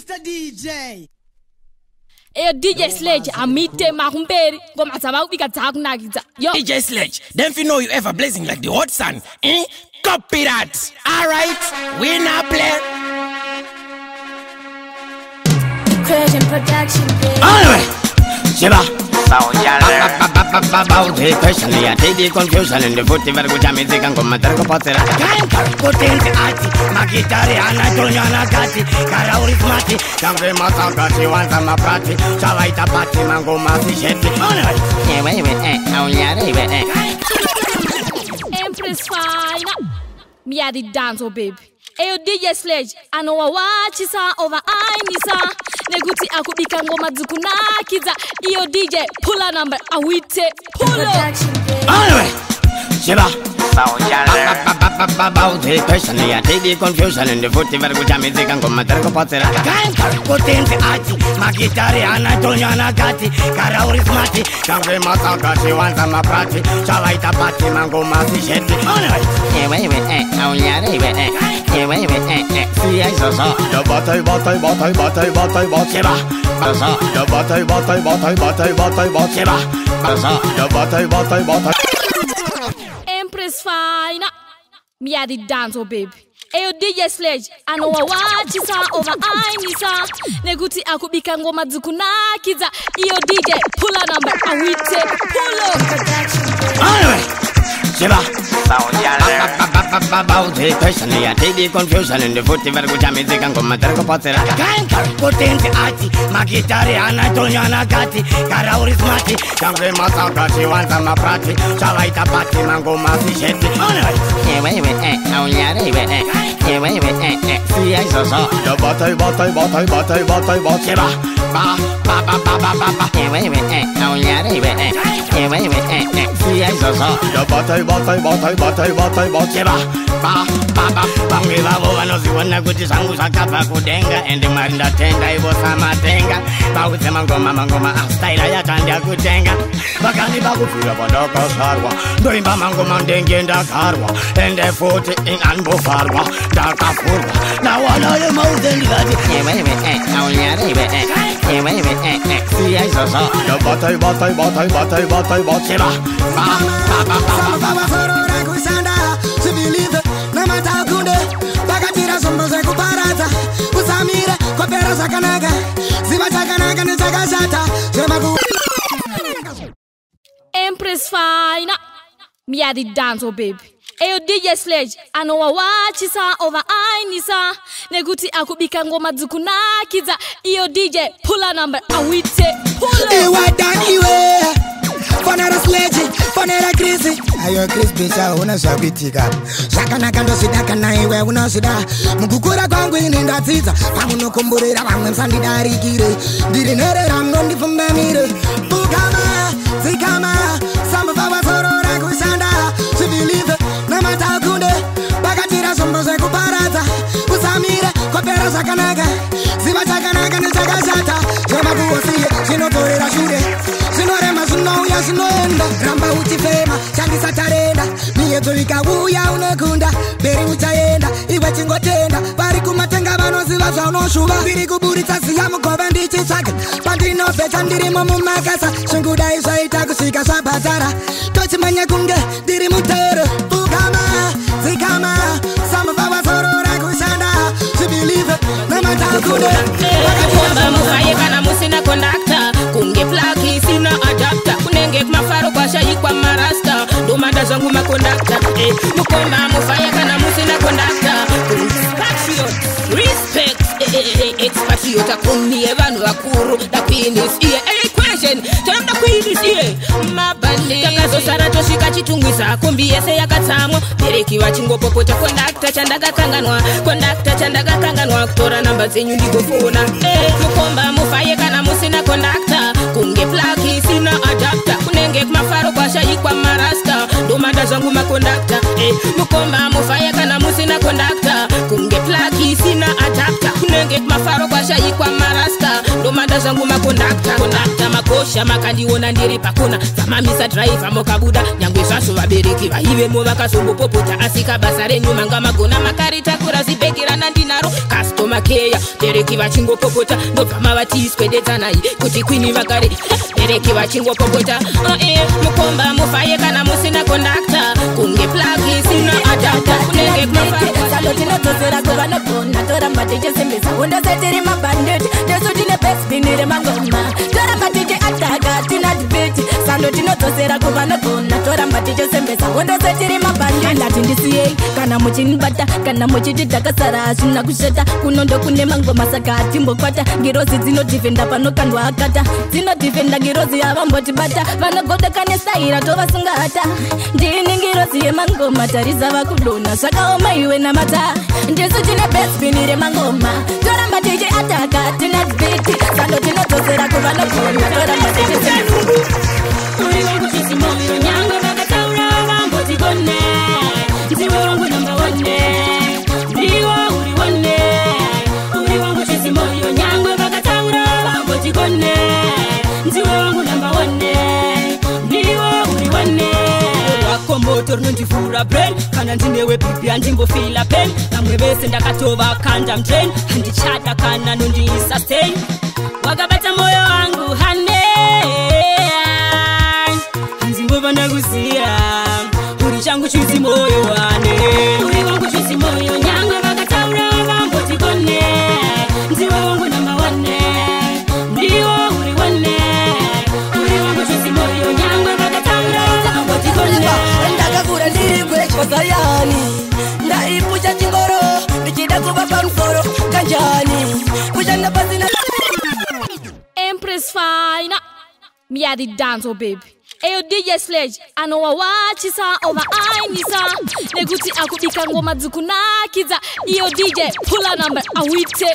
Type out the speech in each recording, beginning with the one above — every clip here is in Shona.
Mr. DJ. Hey, DJ Sledge, amite makumberi ngoma dzavakubika dzakunakidza. Yo, DJ Sledge, then if you know you ever blazing like the hot sun, copy that. Alright, we now play. Creation production, baby. Alright, Shiba. About the question, I take the confusion in the foot, never go to music and go matter of Potter. Potenti Ati, Magitari, Anatoliana Gatti, Karauri Mati, Kangre Matagati, one time a party, Chavaita Pati, Mango Mati, Shetty. Empress fine. Me a the dance, oh baby. Hey, DJ Sledge, I know a watch is over Ainisa. Neguti akubika ngoma dzukunakidza. Iyo DJ, pull a number, awite, pull up. Alright, Shiba. About the question, I take the confusion in the foot, never go to music and go matter of Potter. Potenti Ati, Magitari, Anatoliana Gatti, Karauri Mati, Kangre Matagati, one time a party, Chavaita Pati, Mango Mati, Shetty. Alright, see, I saw the bottle, Empress fine. Me a the dance, oh baby. Hey, DJ Sledge, I know a watch is over Ainisa. Neguti akubika ngoma dzukunakidza. Iyo DJ, pull a number, awite, pull up. Alright, Shiba. About the question, I take the confusion in the foot, never go to music and go matter of Potter. Potenti Ati, Magitari, Anatoliana Gatti, Karauri Mati, Kangre Matagati, one time a party, Chavaita Pati, Mango Mati, Shetty. Alright, see, I saw the bottle, Shiba. See, I saw the bottle, Shiba. Bangilavo vanoziwana kuti zangu zvakabva kudenga ende mari ndatenga ivo samatenga vaudze mangoma astaira yatandya kutenga vakandipa kufira pandakazvarwa ndoimba mangoma ndenge ndakarwa ende futi inganbofarwa ndakafurwa nawana yemauze ndikati siyaizvozvo ndobotaibotaibotaibotaibotaibotiba Namatakunde, bakatira sombo zekuparadza usamire kopera zvakanaka ziva chakanaka nechakashata zvemaku Empress fine. Me a the dance, oh baby. Hey, DJ Sledge, I know a watch is over Ainisa. Neguti akubika ngoma dzukunakidza. Iyo DJ, pull a number, awite, pull up. Iwadaniwe Fonera Sledge, fonera Chris. Ayo Chris bicha unazvakuitika zvakanaka ndozvidaka naiwe unozvida mukukura kwangu ini ndadzidza pamunokumburira vamwe musandidarikire ndiri nherera munondipfumbamire bukama dzikama sambuva vazorora kushanda zvibhilive namatakunde bakatira zvombo zvekuparadza usamire kopera zvakanaka ziva chakanaka nechakashata zvemakuosiye zvinotorera shure zvinorema zvinouya zvinoenda ramba uchifema chandisatarenda miyedzo ikauya unekunda beri uchaenda iwe chingotenda vari kumatenga vanoziva zvaunoshuva ndiri kuburitsa ziya mugova ndichitsvaga pandinobvecha ndirimo mumakasa zvingudai zvaita kusvika zvabhadhara tochimanya kunge ndiri mutero bukama dzikama samuva vazorora kushanda zvibhilive namatakunde mufaye kana musina kondakta kunge plaki sina adapta kunenge kumafaro kwashayikwa marasta ndomanda zvangu makondakta mukomba mufaye kana musina kondakta respect expatriate akunye vanhu vakuru dakuinisiye question toda kuinisiye mabandi takazosara tosvika chitungwisa kombi yese yakatsamwa bereki vachingopopota kondakta chandakakanganwa kutora namba dzenyu ndigofona mukomba mufaye kana musina kondakta kunge plaki sina adapta kunenge kumafaro kwashayikwa marasta ndomanda zvangu makondakta mukomba mufaye kana musina kondakta kunge plaki sina adapta kunenge kumafaro kwashayikwa marasta ndomanda zvangu makondakta makosha makandiona ndiri pakona zamamisa driver mokabuda nyangwe zvaso vabereki vaivemo vakazongopopota asika basa renyu manga magona makaritakura zibhegirana ndinaro customer care bereki vachingopopota ndobva mavatiiswededzanai kuti kwini vakare bereki vachingopopota mukomba mufaye kana musina kondakta kunge plug isina adapta kunenge tinotozera kuvanogona toramba tichisimbisa undosetiri mabandeti tesutine pesbinire mangoma toramba tichiataka tina dibeti sando tinotozera kuvanogona toramba tichisimbisa undosetiri mabandeti andati ndisiyei kana muchinibata kana muchititakasara asina kushata kunondo kune mangoma saka atimbokwata ngirozi dzinodhifenda panokandwa akata dzinodhifenda ngirozi yavambotibata vanogodekanesaira tovasungata ndini ngirozi yemangoma tarizava kudona zvakaoma iwe namata ndisu tine besbinire mangoma toramba tichi ataka tina dibiti sando tinotozera kuvanogona toramba tichi uri wangu chisimoyo nyangwe vakataura vambotigone ndiwe wangu namba one ndiwo uri one uri wangu chisimoyo nyangwe vakataura vambotigone ndiwe wangu namba one ndiwo uri one wakomboto rinondivhura brain kana ndinewe pipi handimbofila pen vamwe vese ndakatova kanda mtrain handichada kana nondisustain wakabata moyo wangu hane handimbova ndakuziya uri changu chuzi moyo wane uri wangu chuzi moyo nyangwe vakataura vambotikone ndiwe wangu namba one ndiwo uri one uri wangu chuzi moyo nyangwe vakataura vambotikone ndakakura ndiri kwechkozayani ndaipucha chingoro ndichida kuva pamusoro kanjani kushanda pasina Empress Fina me are the dance oh baby Eyo DJ Sledge anowawachisa over ainisa nekuti akubika ngoma dzukunakidza iyo DJ pula number awite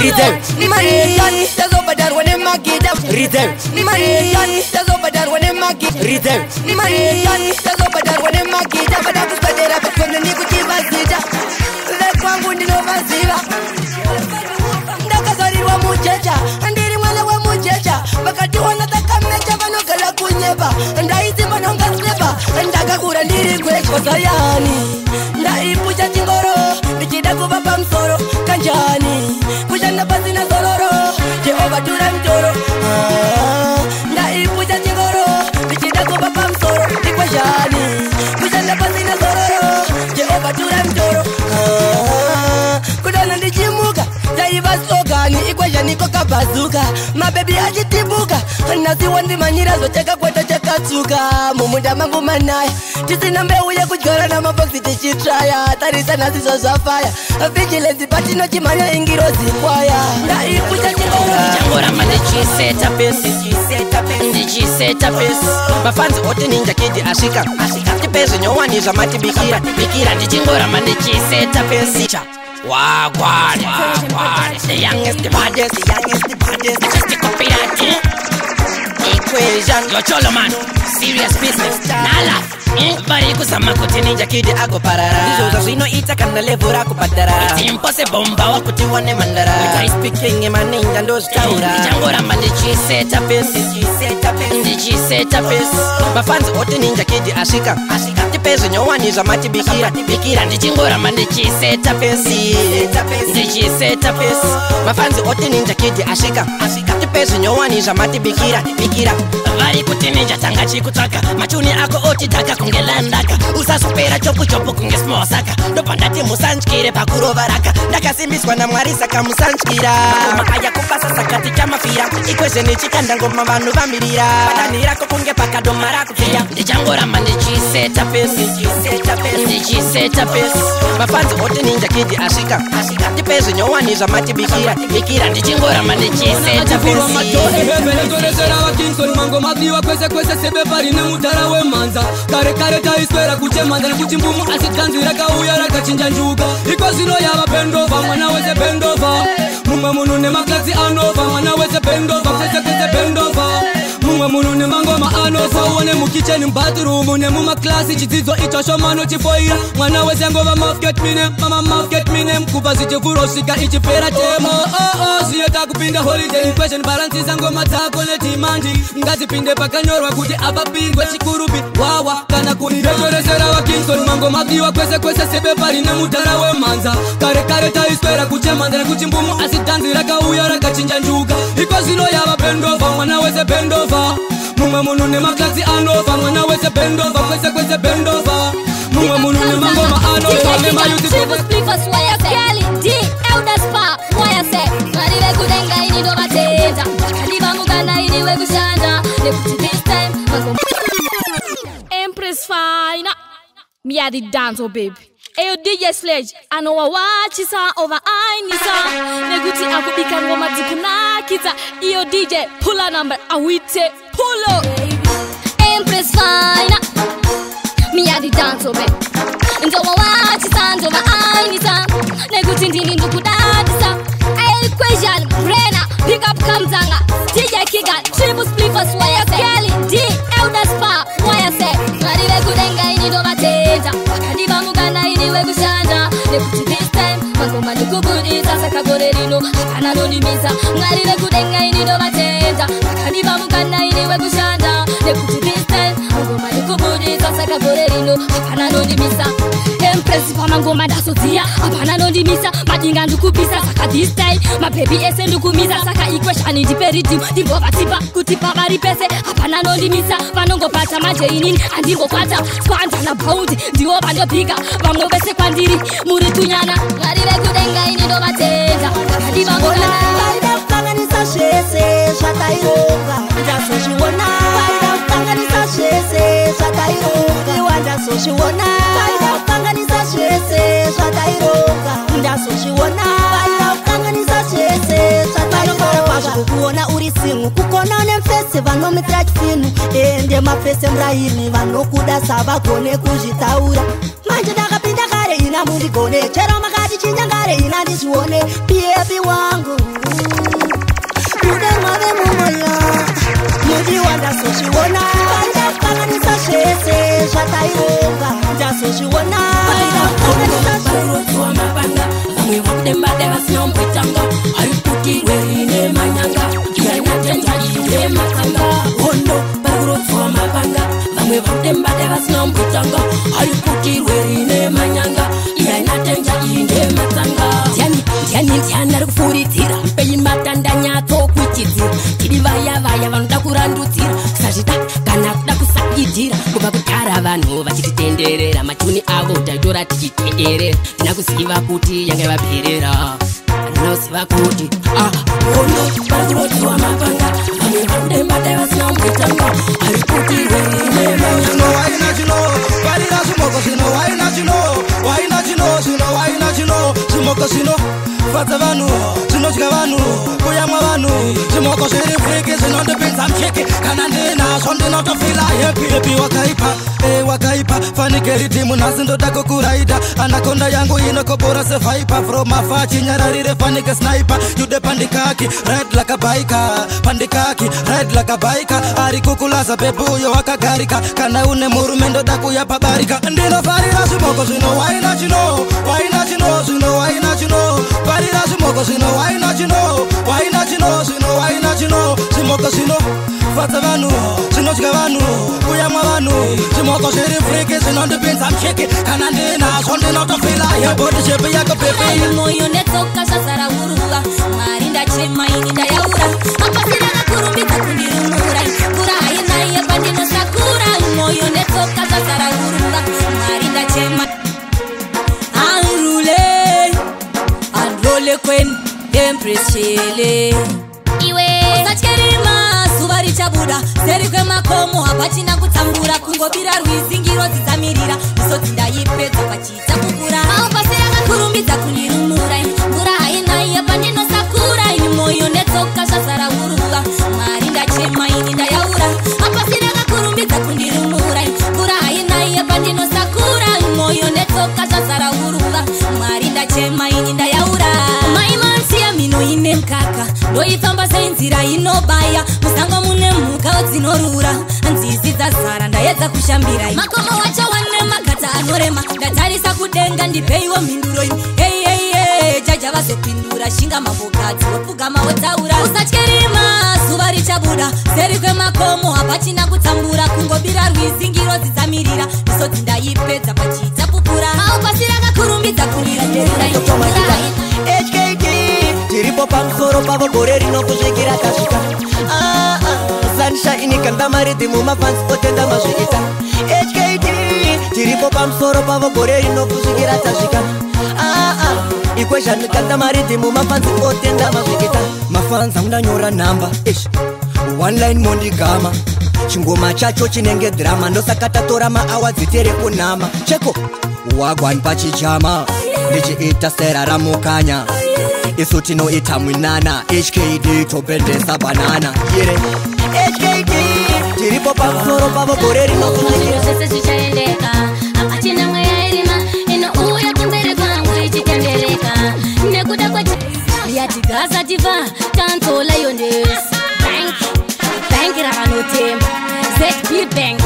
Rhythm ni mariani tazobadarwa ne magida Rhythm ni mariani tazobadarwa ne magida Rhythm ni mariani tazobadarwa ne magida badakusadera bakwenda nikutibazida lekwangu ndinovaziva ndakazarirwa mujecha ndiri mwana wa mujecha vakati wanatakamecha vanogala kunyeba ndaizimba nongaseba ndakakura ndiri kwechkozayani ndaipucha chingoro ndichida kuva pamusoro kanjani kushanda pasina zororo jehova tura mtoro ndaipucha chingoro ndichida kuva pamusoro ndikwezhani kushanda pasina zororo jehova tura mtoro kudana ndichimuka ndaiva slogani ikwezhaniko kabhazuka mabebi achitibuka nasiwo ndimanyira zoteka kwata chakatsuka mumunda mangu manaya tisina mbeu yekudyora namabhoksi tichitraya tarisa nasizo zvafaya vigilensi patinochimhanya ingirozi kwaya ndaipucha chingoramba ndichiseta pesi ndichiseta pesi mafanzi oti ninja kidi asvika tipezve nyowani zvamatibikira bikira ndichingoramba ndichiseta pesi wagwani the youngest, the baddest, the youngest, the baddest. Just a copyright equation. Yo cholo man, serious business. Nala. Bari kusama kuti ninja kidi ago parara. Izo zvinoita kana level rako badara. It's impossible mbawa kuti wane mandara. I speaking in my ninja ndozitaura. Ndichangoramba ndichiseta pesi. Ndichiseta pesi. Mafanzi oti ninja kidi asvika tipezve nyowani zvamatibikira bikira ndichingoramba ndichiseta pesi ndichiseta pesi mafanzi oti ninja kidi asvika tipezve nyowani zvamatibikira bikira vari kuti ninja tanga chikutsvaka machuni ako oti dhaka kunge landaka usazopera chopu kunge smosaka ndobva ndati musantyire pakurova raka ndakasimbiswa namwari saka musantyira makaya kupasa sakati chamafira ikwezveni chikanda ngoma vanhu vamirira padani rako kunge pakadoma rakupfira ndichangoramba ndichiseta pesi ndichiseta pesi mafanzi oti ninja kidi asvika tipezve nyowani zvamatibikira bikira ndichingoramba ndichiseta pesi mangomadiwa kwese kwese sebepa rine mudhara wemanza kare kare taiswera kuchemanza nekuti mbumu asi tanzwi rakauya rakachinja njuga iko zvino yava bendova mwana wese bendova mumwe munhu nemaklatsi anova mwana wese bendova kwese kwese bendova mumwe munhu nemangoma anofa uone mukicheni mbathroom nemumaklasi chidzidzo icho shomano chifoira mwana wese ngova mouth get me name mama mouth get me name kubva zvichifuro svika ichipera temo zvinota kupi kupinda holiday question balance ngoma dzako netimandi ngazipinde pakanyorwa kuti apapindwe chikurubi wawa kana kunirejoresera wa Kingston mango madiwa kwese kwese sebepa rine mutara wemanza kare kare taiswera kuchemanza nekuchimbumu asitanzi rakauya rakachinja njuga iko zino yava bendova mwana wese bendova mumwe munhu nemaklasi anova mwana wese bendova kwese kwese bendova mumwe munhu nemangoma anova nemayuti Empress Fine, me are the dance, oh baby. Eyo DJ Sledge, anowa wachisa over ainisa. Neguti akubika ngoma zikuna kita. Iyo DJ, pull a number, awite, pull up. Empress Fine, me are the dance, oh baby. Ndowa wachisa, ndowa ainisa. Neguti ndini ndukudadisa. Equation, Brenna, pick up Kamzanga. DJ Kigan, triple spliffers, why I say Kelly, D, Elder Spa, why I say Marire kudenga ini do mateta Kadiba mugana ini we kushanja Neputi this time, magoma nikubudi Sasa kagore rino, hapana no nimisa Marire kudenga ini do mateta Kadiba mugana ini we kushanja Neputi this time, magoma nikubudi Sasa kagore rino, hapana no nimisa Empress pa mangoma dasotia Hapana no nimisa, madinga ndukupisa Saka this time, my baby ese ndukumisa Saka equation indiperitim, dimbova tipa Kutipa maripese, hapana no nimisa Vanongo pata maje inini, andingo kwata Squanta na bounty, diwo banyo pika Vamwe bese kwandiri, muri tunyana Ngarire kudenga ini do mateza Kadiba mugana Baida utanganisa shese, shata ironga Jaso shiwona Baida utanganisa shese, shata ironga Iwanda so shiwona Baida utanganisa shese, shata ironga Jaso shiwona Baida utanganisa shese, shata ironga Kukuona uri singu, kukona unemfese Vano mitrachi finu, ende mafese mraini Vano kudasa vakone kujitaura Manje daga pinda kare ina mundi kone Chero makati chinja kare ina disuone Piebi wangu Ude mave mumola Muji wanda so shiwona Baida utanganisa shese, shata ironga Jaso shiwona Baida utanganisa shese Vamwe vakudemba deva sinombwetanga Aripukirwe ine manyanga Yana tenja ine matanga Hondo parurotwa mapanga Vamwe vakudemba deva sinombwetanga Aripukirwe ine manyanga Yana tenja ine matanga Ndiani arikufuritira Mpeyi matanda nyato kuchitira Tiri vaya vaya vanoda kurandudzira Kusazvita kana kuda kusakidira Kuba kutara vanhu vachititenderera Machuni avo taitora tichiteerera Tina kuziva kuti yange vaperera Anoziva kuti Hondo parikurotiwa mapanga Vamwe vakudemba deva sinombwetanga Aripukirwe ine manyanga Waina chino, parira sumoko sino Waina chino, waina chino sino Waina chino, sumoko sino Fata vanu, sinotya vanu, kuyamwa vanu Simoko shiri friki, sinondipinza mchiki Kana ndina, sondinotofila happy Happy wakaipa, wakaipa Fanikeri timu nasi ndotako kuraida Anakonda yangu inokobora se vaipa From afachi nyararire fanike sniper Yude pandikaki, red like a biker Pandikaki, red like a biker Ari kukulaza bebuyo wakagarika Kana une murumendo daku ya pabarika Ndino farira simoko sino waina chino Waina chino sino waina chino Farira simoko sino waina chino Waina chino sino waina chino Simoko sino Fata vanu, sinotya vanu Kuyamwa vanu Simoko shiri friki, sinondipinza mchiki Kana ndina, sondinotofila Yabodi shepi yako pepe Moyo netoka shasara uruga Marinda chema ininda yaura Apasira na kurumbita kundirumura Kura haina iya pandino sakura Moyo netoka shasara uruga Marinda chema Androle kwen Empress Shele Iwe Sacherima Suvari chabuda Seri kwe makomo Hapachina kutambura Kungobira ruizingiro zizamirira Isoti ndayipeta pachita kukura Apasira na kurumbita kundirumura Kura haina iya pandino sakura Ini moyo netoka shasara uruga Marinda chema ininda yaura Apasira na kurumbita kundirumura Kura haina iya pandino sakura Ini moyo netoka shasara uruga Marinda chema ininda yaura Maimansia mino ine mkaka Ndoifamba senzira inobaya Musango mune muka odzinorura Nzizi dzazara ndaedza kushambira Makomo wacha wane magata anorema Ndatarisa kudenga ndipeiwo mhinduro ini Hey hey hey Jaja vazopindura shinga mambokadzi Wopugama wotaura inodzi ndaipedza pachidza pupura maupasira kakurumbidza kurira HKT tiripo pamusoro pavo gore rino kusvikira tasvika sunshine kandamaridi mumafansi otenda mazviita HKT tiripo pamusoro pavo gore rino kusvikira tasvika equation kandamaridi mumafansi otenda mazviita mafansi andanyora namba one line mondigama chingoma chacho chinenge drama ndosaka tatora maawadzi tere kunama cheko wagwani pachijama ndichiita sera ramukanya isu tinoita mwinana HKD topendesa banana ire HKD tiripo pamusoro pavo gore rinokusikira zvese zvichaendeka hapachina mweya irima inouya kumberi kwangu ichitendereka nekuda kwayatigaza tiva tanto lioness bank rakanotemba ZB bank